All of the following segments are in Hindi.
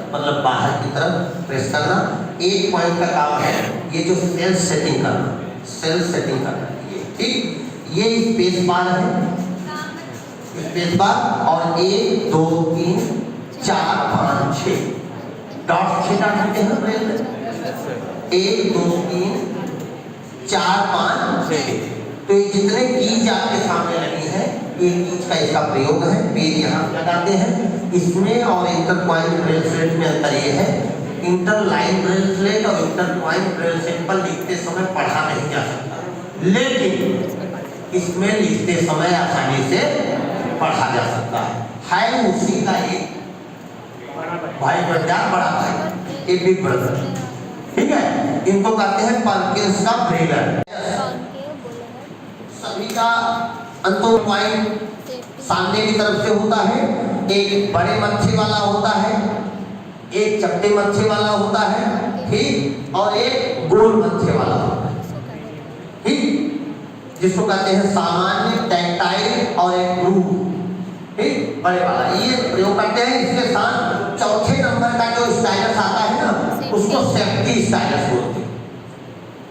मतलब बाहर की तरफ प्रेस करना। एक पॉइंट का काम है ये जो सेल सेटिंग करना, सेल सेटिंग करना, ठीक। ये स्पेस बार है, स्पेस बार, और 1 2 3 4 5 6 डॉट 6 डालते हैं ब्रेल में, 1 2 3 4 5 6। तो ये जितने कीज आपके सामने लगी है, ये कीज का इसका प्रयोग है। पेज यहाँ लगाते हैं। इसमें और इंटरपॉइंट ब्रेसलेट में अंतर ये है, इंटरलाइन ब्रेसलेट और इंटरपॉइंट ब्रेसलेट पर लिखते समय पढ़ा नहीं जा सकता, लेकिन इसमें लिखते समय आसानी से पढ़ा जा सकता है उसी का एक भाई ब्रदर, बड़ा भाई, एक बिग ब्रदर, ठीक है। इनको कहते हैं परकिंस का ब्रेलर। सभी का अंतो पॉइंट सामने की तरफ से होता है। एक बड़े मत्थे वाला होता है, एक चपटे मत्थे वाला होता है, ठीक, और एक गोल मत्थे वाला होता है, ठीक, जिसको कहते हैं सामान्य, टैक्टाइल और एक ग्रूव, ठीक, बड़े वाला ये प्रयोग करते हैं। इसके साथ चौथे नंबर का जो स्टाइलस आता है ना, उसको सेफ्टी स्टाइलस बोलते हैं।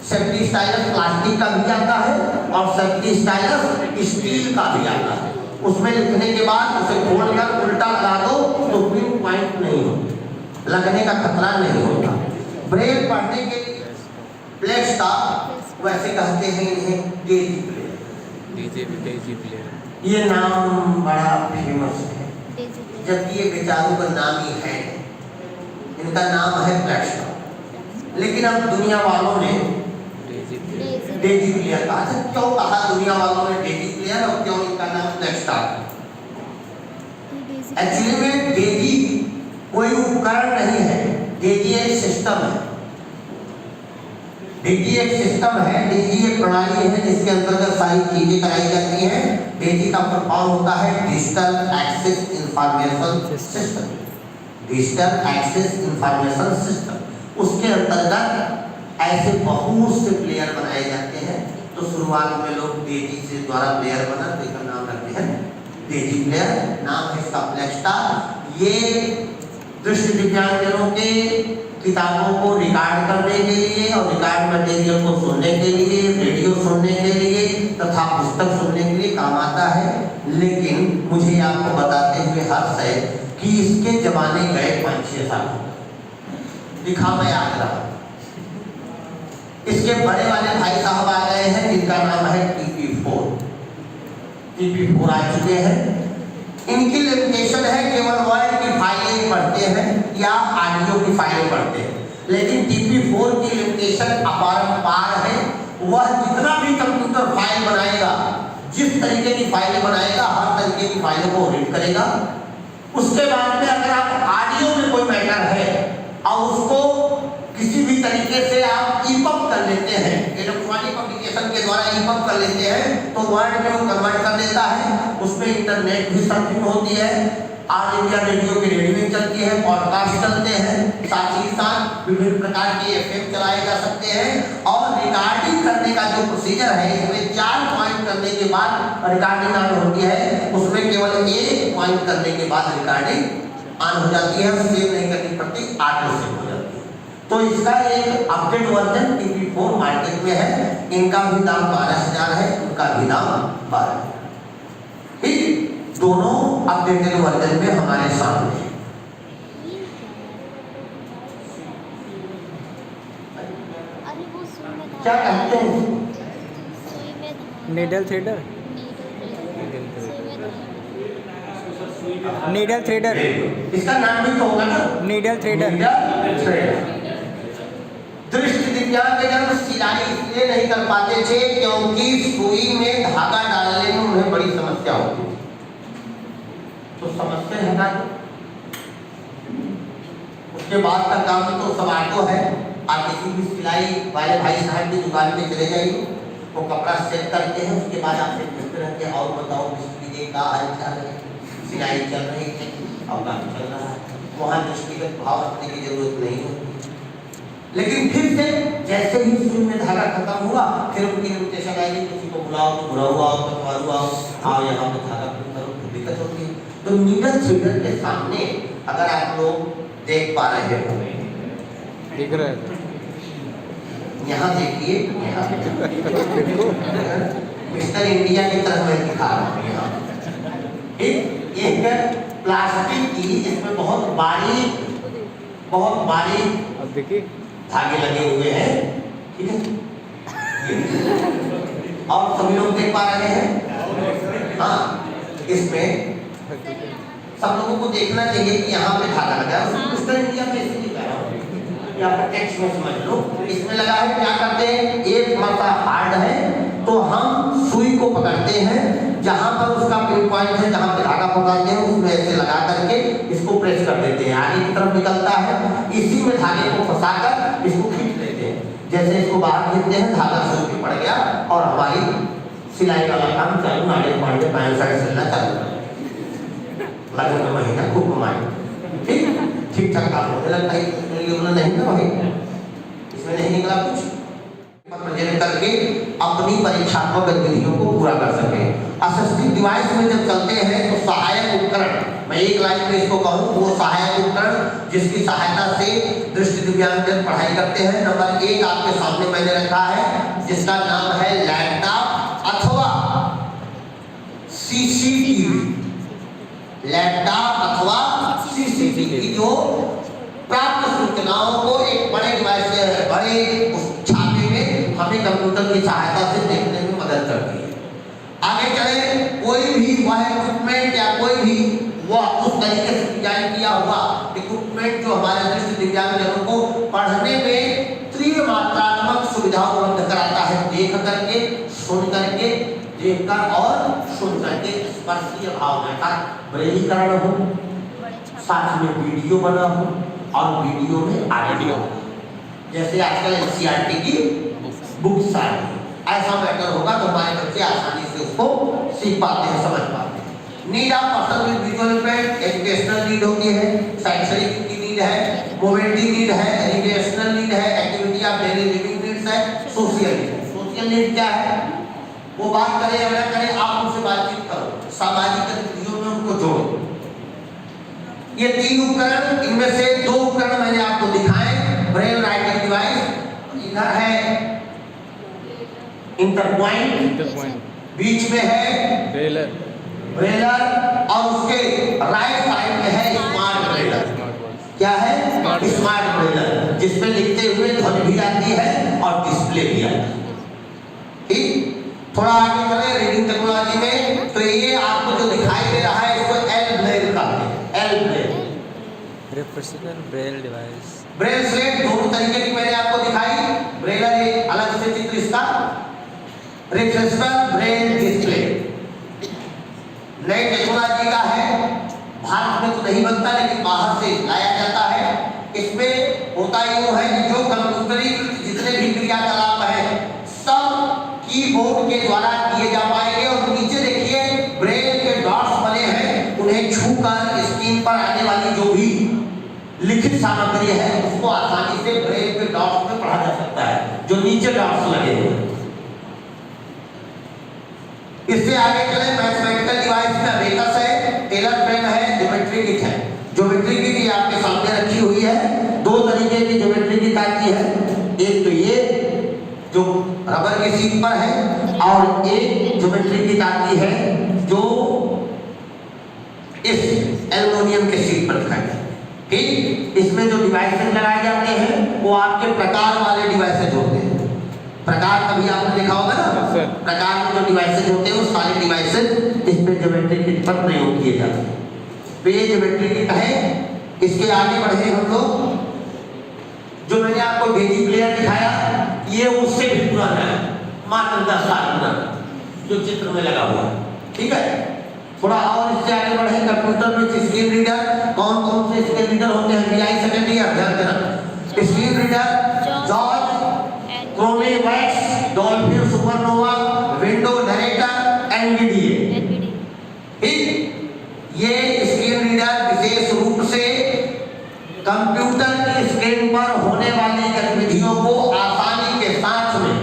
सेफ्टी स्टाइलस प्लास्टिक का भी आता है और सेफ्टी स्टाइलस स्टील का भी आता है। उसमें लिखने के बाद उसे खोलकर उल्टा लगा दो तो पिन पॉइंट नहीं होता, लगने का खतरा नहीं होता। ब्रेल पढ़ने के लिए प्लेट स्टॉप, वैसे कहते हैं इन्हें डेजी प्लेयर। डेजी प्लेयर ये नाम बड़ा फेमस है, जबकि ये बेचारों का नाम ही है, इनका नाम है प्लेट स्टॉप। लेकिन अब दुनिया वालों ने डेजी प्लेयर कहा। क्यों कहा दुनिया वालों ने डेजी प्लेयर और क्यों इनका नाम प्लेट स्टॉप? एक्चुअली में डेजी कोई उपकरण नहीं है, डेजी एक सिस्टम है। डेजी एक सिस्टम है, डेजी एक प्रणाली है जिसके अंतर्गत सारी चीजें कराई जाती हैं। डेजी का प्रभाव होता है digital access information system, digital access information system. उसके अंतर्गत ऐसे बहुत से प्लेयर बनाए जाते हैं। तो शुरुआत में लोग डेजी से द्वारा प्लेयर बना तो इसका नाम रखते हैं डेजी प्लेयर, नाम है इसका प्लेट स्टॉप। ये दृष्टि दिव्यांगजनों के किताबों को रिकॉर्ड करने के लिए और रिकॉर्ड मटेरियल को सुनने के लिए, रेडियो सुनने के लिए तथा पुस्तक सुनने के लिए काम आता है। लेकिन मुझे आपको बताते हुए हर्ष है कि इसके जमाने गए 5-6 साल दिखा मैं याद रहा। इसके बड़े वाले भाई साहब आ गए हैं जिनका नाम है TP4। TP4 आ चुके हैं। इनकी लिमिटेशन है केवल वर्ड की फाइलें पढ़ते हैं या ऑडियो की फाइलें पढ़ते हैं, लेकिन TP4 की लिमिटेशन अपरंपार है। वह जितना भी कंप्यूटर फाइल बनाएगा, जिस तरीके की फाइलें बनाएगा, हर तरीके की फाइलों को रीड करेगा। उसके बाद में अगर आप ऑडियो में कोई मैटर है और उसको किसी भी तरीके से आप ईपब कर लेते हैं, इलेक्ट्रॉनिक पब्लिकेशन के द्वारा ईपब कर लेते हैं, तो वर्ड में वो कन्वर्ट कर देता है। उसमें इंटरनेट भी सर्फिंग होती है, ऑल इंडिया रेडियो की रेडियो चलती है, पॉडकास्ट चलते हैं, साथ ही साथ विभिन्न प्रकार के FM चलाए जा सकते हैं। और रिकॉर्डिंग करने का जो प्रोसीजर है, इसमें 4 पॉइंट करने के बाद रिकॉर्डिंग ऑन होती है। उसमें केवल 1 पॉइंट करने के बाद रिकॉर्डिंग ऑन हो जाती है, सेव नहीं करनी पड़ती, ऑटो सेव हो जाती है। तो इसका एक अपडेट वर्जन TP4 मार्केट में है। इनका भी दाम 12,000 है, उनका भी दाम 12। ठीक, दोनों अपडेटेड वर्जन में हमारे सामने है। क्या कहते हैं? नीडल थ्रेडर, नीडल थ्रेडर, इसका नाम भी तो होगा ना, नीडल थ्रेडर। दृष्टि दिव्यांगजन सिलाई इसलिए नहीं कर पाते थे क्योंकि सुई में धागा डालने में उन्हें बड़ी समस्या होती थी। तो समस्या है ना, उसके बाद का काम तो सब ऑटो है। आप किसी भी सिलाई वाले भाई साहब की दुकान पे चले जाइए, वो कपड़ा सेट करते हैं, उसके बाद आपसे पूछते रहते हैं और बताओ दृष्टि का हालचाल है, सिलाई चल रही है और काम चल रहा है। वहाँ दृष्टिगत भाव रखने की जरूरत नहीं होती। लेकिन फिर से जैसे ही सुई में धागा खत्म हुआ, फिर उनकी इन्विटेशन आएगी, किसी को बुलाओ तो बुरा हुआ हो, पटवारू आओ, यहाँ पे धागा करो, दिक्कत होती है। तो नीडल थ्रेडर के सामने अगर आप लोग देख पा रहे हो, दिख रहा है यहाँ देखिए, यहाँ मिस्टर इंडिया की तरफ मैं दिखा रहा हूँ। यहाँ एक प्लास्टिक की, इसमें बहुत बारीक अब देखिए धागे लगे हुए हैं, ठीक है, और सभी लोग देख पा रहे हैं। हाँ, इसमें सब लोगों को देखना चाहिए कि यहाँ पे धागा लगा है। मिस्टर इंडिया में इसलिए कह रहा हूँ, यहाँ पर टेक्स्ट में समझ लो, इसमें लगा है। क्या करते हैं, एक मरता हार्ड है तो हम सुई को पकड़ते हैं, जहां पर उसका पिन पॉइंट है, जहां पे धागा पकड़ते हैं, उसमें ऐसे लगा करके इसको प्रेस कर देते हैं, आगे की तरफ निकलता है। इसी में धागे को फंसाकर इसको खींच लेते हैं। जैसे इसको बाहर खींचते हैं, धागा सुई पे पड़ गया और हमारी सिलाई वाला काम चालू, आगे पॉइंट पैंट शर्ट सिलना चालू, लगन का महीना खूब कमाए, ठीक ठाक काम होने लगता है। नहीं ना भाई, इसमें नहीं निकला कुछ, प्रेजेंट करके अपनी परीक्षात्मक गतिविधियों को पूरा कर सके। असिस्टिव डिवाइस में जब चलते हैं तो सहायक उपकरण, मैं एक लाइन में इसको कहूँ, वो सहायक उपकरण जिसकी सहायता से दृष्टि दिव्यांगजन पढ़ाई करते हैं। नंबर 1 आपके सामने मैंने रखा है, जिसका नाम है लैपटॉप अथवा सीसीटीवी। लैपटॉप अथवा सीसीटीवी जो प्राप्त सूचनाओं को एक बड़े डिवाइस से, बड़े छापे में हमें कंप्यूटर की सहायता से देखने में मदद करती है। आगे चले, कोई भी वह इक्विपमेंट या कोई भी वह उस तरीके से डिजाइन किया हुआ इक्विपमेंट जो हमारे दृष्टि दिव्यांगजनों को पढ़ने में तीव्र मात्रात्मक सुविधा उपलब्ध कराता है, देख करके, सुन करके, देखकर और सुन करके स्पर्शीय भावना का ब्रेलीकरण हो, साथ में वीडियो बना हो और वीडियो में ऑडियो, जैसे आजकल एनसीईआरटी की बुक्स आ रही है, ऐसा मैटर होगा तो हमारे बच्चे आसानी से उसको सीख पाते हैं, समझ पाते हैं। Need of person with visual impairment, educational need होती है, शैक्षणिक की नीड है, मोबिलिटी नीड है, एजुकेशनल नीड है, activity of daily living needs है, सोशल नीड। सोशल नीड क्या है, वो बात करें या ना करें, आप उनसे बातचीत करो, सामाजिक गतिविधियों में उनको जोड़ो। ये 3 उपकरण, इनमें से 2 उपकरण मैंने आपको दिखाए, ब्रेल राइटिंग डिवाइस, इधर है इंटरपॉइंट, बीच में है ब्रेलर और उसके राइट साइड में है स्मार्ट ब्रेलर। क्या है, स्मार्ट ब्रेलर, जिसमें लिखते हुए ध्वनि भी आती है और डिस्प्ले भी आती है। ठीक, थोड़ा आगे चले रीडिंग टेक्नोलॉजी में, तो ये आपको जो दिखाई दे रहा है इसको एल ब्रेल कहते हैं, L Braille, representation Braille device. Braille slate दोनों तरीके की मैंने आपको दिखाई, ब्रेलर एक अलग से चित्र इसका, रिफ्रेशमेंट ब्रेल डिस्प्ले नई टेक्नोलॉजी का है, भारत में तो नहीं बनता लेकिन बाहर से लाया जाता है। इसमें होता यूं है कि जो कंप्यूटरीकृत जितने भी क्रियाकलाप है सब कीबोर्ड के द्वारा किए जा पाएंगे, और नीचे देखिए ब्रेल के डॉट्स बने हैं, उन्हें छूकर स्क्रीन पर आने वाली जो भी लिखित सामग्री है उसको आसानी से ब्रेल के डॉट्स में पढ़ा जा सकता है, जो नीचे डॉट्स लगे हुए हैं। इससे आगे चले, मैथमेटिकल डिवाइस में अबेकस है, टेलर फ्रेम है, ज्योमेट्री किट है। ज्योमेट्री किट आपके सामने रखी हुई है, 2 तरीके की ज्योमेट्री किट आती है, एक तो ये जो रबर की शीट पर है और एक ज्योमेट्री किट आती है जो इस एल्युमिनियम के शीट पर दिखाई जाती है। ठीक, इसमें जो डिवाइसेस लगाए जाते हैं वो आपके प्रकार वाले डिवाइसेस होते हैं। प्रकार कभी आपने देखा होगा ना, प्रकार में जो डिवाइसेस होते हैं वो सारे डिवाइसेस इसमें ज्योमेट्री किट पर प्रयोग किए जाते हैं। तो ये ज्योमेट्री किट है। इसके आगे बढ़े हम लोग, जो मैंने आपको डेजी प्लेयर दिखाया ये उससे भी पुराना है, मात्र 10 साल पुराना, जो चित्र में लगा हुआ है। ठीक है, थोड़ा और इससे आगे बढ़े, कंप्यूटर में स्क्रीन रीडर, कौन कौन से स्क्रीन रीडर होते हैं, बीआई सेकेंड ईयर ध्यान देना। Screen reader JAWS, ChromeVox, Dolphin SuperNova, window narrator, NVDA. ठीक, ये स्क्रीन रीडर विशेष रूप से कंप्यूटर की स्क्रीन पर होने वाली गतिविधियों को आसानी के साथ में,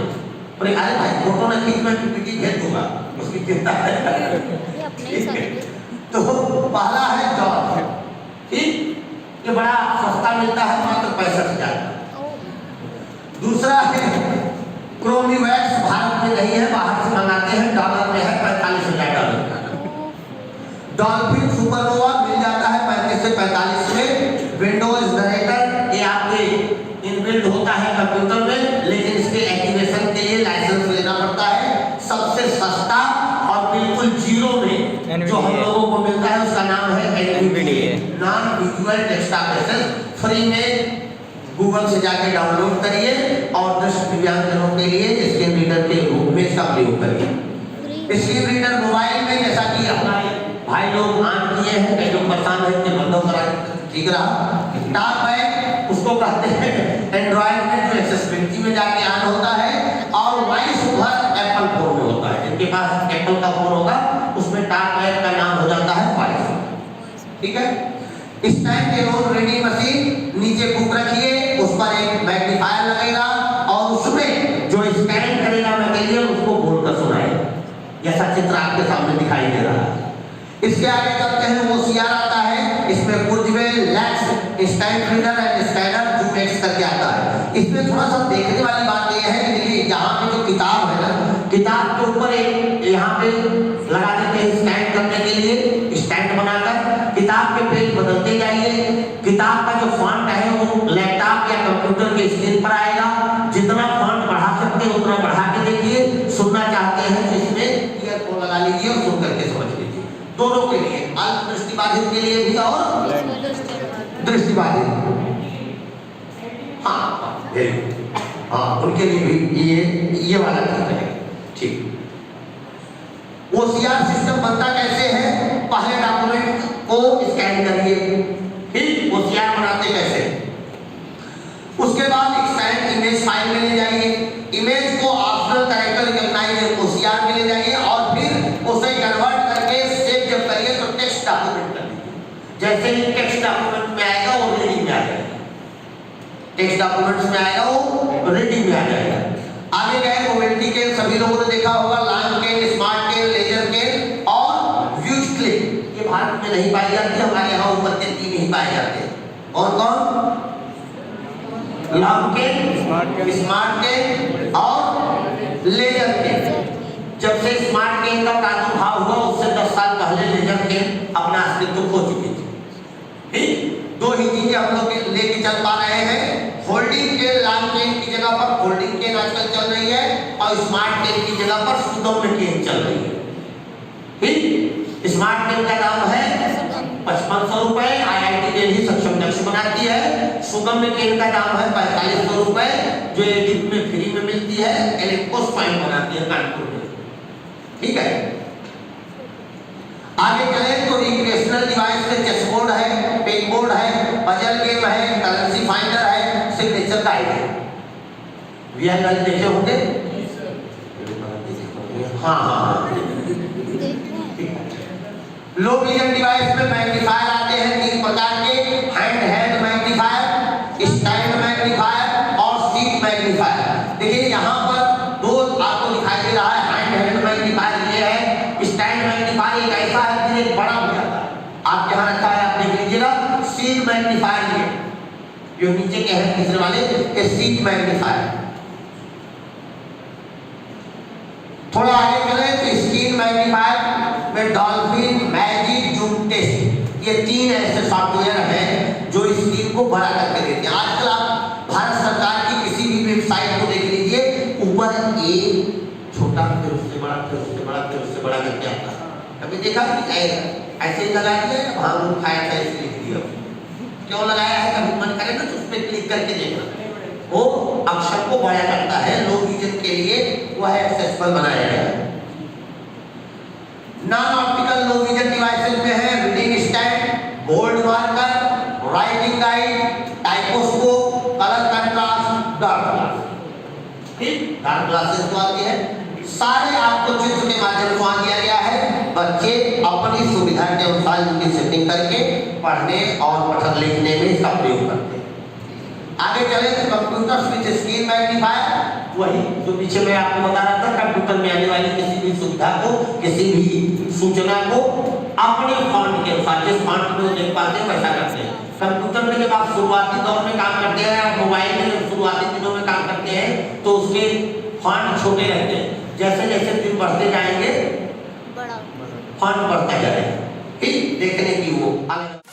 अरे भाई फोटो न खींच, मैं पीपीटी भेज दूंगा, उसकी चिंता है। तो पहला है जॉर्ज, ठीक, ये बड़ा सस्ता मिलता है, मात्र 65,000 का। दूसरा है क्रोमीवैक्स, भारत में नहीं है, बाहर से मंगाते हैं, डॉलर में है, 45,000 का। डॉल्फिन सुपरनोवा मिल जाता है 35 से 45 में। विंडोज जनरेटर, ये आपके इनबिल्ट होता है कंप्यूटर में, लेकिन इसके एक्टिवेशन के लिए लाइसेंस लेना पड़ता है। सबसे सस्ता और बिल्कुल जीरो में जो हम लोगों को मिलता है उसका नाम है NVDA, non visual desktop access. Free में गूगल से जाके डाउनलोड करिए और दृष्टि दिव्यांगजनों के लिए स्क्रीन रीडर के रूप में इसका प्रयोग करिए। स्क्रीन रीडर मोबाइल में, जैसा कि हमारे भाई लोग ऑन किए हैं, कई लोग परेशान है कि बंद करा, ठीक रहा। टॉक बैक उसको कहते हैं, एंड्रॉइड में जो एक्सेसिबिलिटी में जाके ऑन होता है, और वॉइस ओवर एप्पल फोन में होता है। जिनके पास एप्पल का फोन होगा उसमें टॉक बैक का नाम हो जाता है वॉइस ओवर, ठीक है। स्टैंड एलोन रीडिंग मशीन, नीचे बुक रखिए, उस पर एक मैग्नीफायर लगेगा और उसमें जो स्कैन करेगा मटेरियल उसको बोलकर सुनाएगा, जैसा चित्र आपके सामने दिखाई दे रहा है। इसके आगे चलते हैं, OCR आता है, इसमें कुर्जवेल, लैक्स, stand reader and scanner, zoom X करके आता है। इसमें थोड़ा सा देखने वाली बात यह है कि देखिए यहाँ पे जो किताब है ना, किताब के ऊपर एक यहाँ पे लगा देते हैं स्टैंड करने के लिए, स्टैंड बनाकर किताब के पेज बदलते जाइए। किताब का जो फॉन्ट है वो लैपटॉप या कंप्यूटर के स्क्रीन पर आएगा। जितना फॉन्ट बढ़ा सकते हैं उतना बढ़ा के देखिए। सुनना चाहते हैं तो इसमें ईयरफोन लगा लीजिए और सुन करके समझ लीजिए। दोनों के लिए, अल्प दृष्टिबाधित के लिए भी और दृष्टिबाधित, हाँ वेरी गुड, हाँ उनके लिए भी ये वाला ठीक है, ठीक। OCR सिस्टम बनता कैसे है? पहले डॉक्यूमेंट को स्कैन करिए, फिर OCR बनाते कैसे, उसके बाद एक्सटेंड इमेज फाइल में ले जाइए, इमेज को ऑप्शनल कैरेक्टर रिकॉग्नाइज OCR में ले जाइए और फिर उसे कन्वर्ट करके सेव जब करिए तो टेक्स्ट डॉक्यूमेंट कर दीजिए। जैसे ही टेक्स्ट डॉक्यूमेंट में आएगा वो रीडिंग में आ जाएगा, टेक्स्ट डॉक्यूमेंट्स में आएगा वो रीडिंग में आ जाएगा। आगे गए मोबिलिटी के, सभी लोगों ने देखा होगा, लॉन्ग के, स्मार्ट के, लेजर के और व्यूज क्लिप। ये भारत में नहीं पाई जाती, हमारे यहाँ ऊपर के 3 ही पाए जाते हैं। कौन कौन? लॉन्ग के, स्मार्ट के और लेजर के। जब से स्मार्ट के का प्रादुर्भाव हुआ उससे 10 साल पहले लेजर के अपना अस्तित्व खो चुके थे। ठीक, 2 ही चीजें हम लोग लेके चल पा रहे हैं। फोल्डिंग के लॉन्ग चेन की जगह पर फोल्डिंग के आजकल चल रही है और स्मार्ट चेन की जगह पर सुगम्य चेन चल रही है। ठीक, स्मार्ट चेन का दाम है 5500 रुपए, IIT दिल्ली सक्षम दक्ष बनाती है। सुगम्य चेन का दाम है 4500 रुपए, जो एडिट में फ्री में मिलती है, इलेक्ट्रोस पॉइंट बनाती है कानपुर में। ठीक है, आगे चले तो रिक्रिएशनल डिवाइस में चेस बोर्ड है, पेन बोर्ड है, पजल गेम है, करेंसी फाइंडर है, सिग्नेचर गाइड है। VLL देखे होंगे? हाँ हाँ। लो विजन डिवाइस में मैग्नीफायर आते हैं 3 प्रकार के, hand held magnifier, stand magnifier और सीट मैग्नीफायर। देखिए यहाँ पर 2 आपको दिखाई दे रहा है। हैंड हेल्ड मैग्नीफायर ये है, स्टैंड मैग्नीफायर एक ऐसा है कि एक बड़ा हो जाता है, आप यहाँ रखा है, आप देख लीजिएगा। सीट मैग्नीफायर ये जो नीचे के हैं तीसरे वाले, ये सीट मैग्नीफायर। थोड़ा आगे चले तो स्क्रीन मैग्नीफायर में डॉल्फिन, मैजिक, जूम टेस्ट, ये 3 ऐसे सॉफ्टवेयर हैं जो स्क्रीन को बड़ा करके देते हैं। आजकल आप भारत सरकार की किसी भी वेबसाइट को देख लीजिए, ऊपर एक छोटा, फिर उससे बड़ा, फिर उससे बड़ा, फिर उससे बड़ा करके आता है। कभी देखा कि ऐसे ही लगा दिया, भांग खाया था इसलिए लिख दिया। क्यों लगाया है? कभी मन करे ना तो उस पर क्लिक करके देखना, वो अक्षर को बड़ा करता है। लो विजन के लिए वह एक्सेसिबल बनाया गया है। Non optical low vision devices में है reading stand, bold marker, writing guide, typoscope, colour contrast, dark glass. ठीक, डार्क ग्लासेस तो आती है, सारे आपको चित्र के माध्यम से वहां दिया गया है। बच्चे अपनी सुविधा के अनुसार इनकी सेटिंग करके पढ़ने और पठन लिखने में इसका प्रयोग करते हैं। आगे चले तो कंप्यूटर स्विच स्क्रीन मैग्नीफायर, वही जो पीछे मैं आपको बता रहा था, कंप्यूटर में आने वाली किसी भी सुविधा को, किसी भी सूचना को अपने फॉन्ट के अनुसार, जिस फॉन्ट में वो देख पाते हैं वैसा करते हैं। कंप्यूटर में जब आप शुरुआती दौर में काम करते हैं या मोबाइल में जब शुरुआती दिनों में काम करते हैं तो उसके फॉन्ट छोटे रहते हैं। जैसे जैसे दिन बढ़ते जाएंगे फॉन्ट बढ़ता जाएगा। ठीक, देखने की वो अलग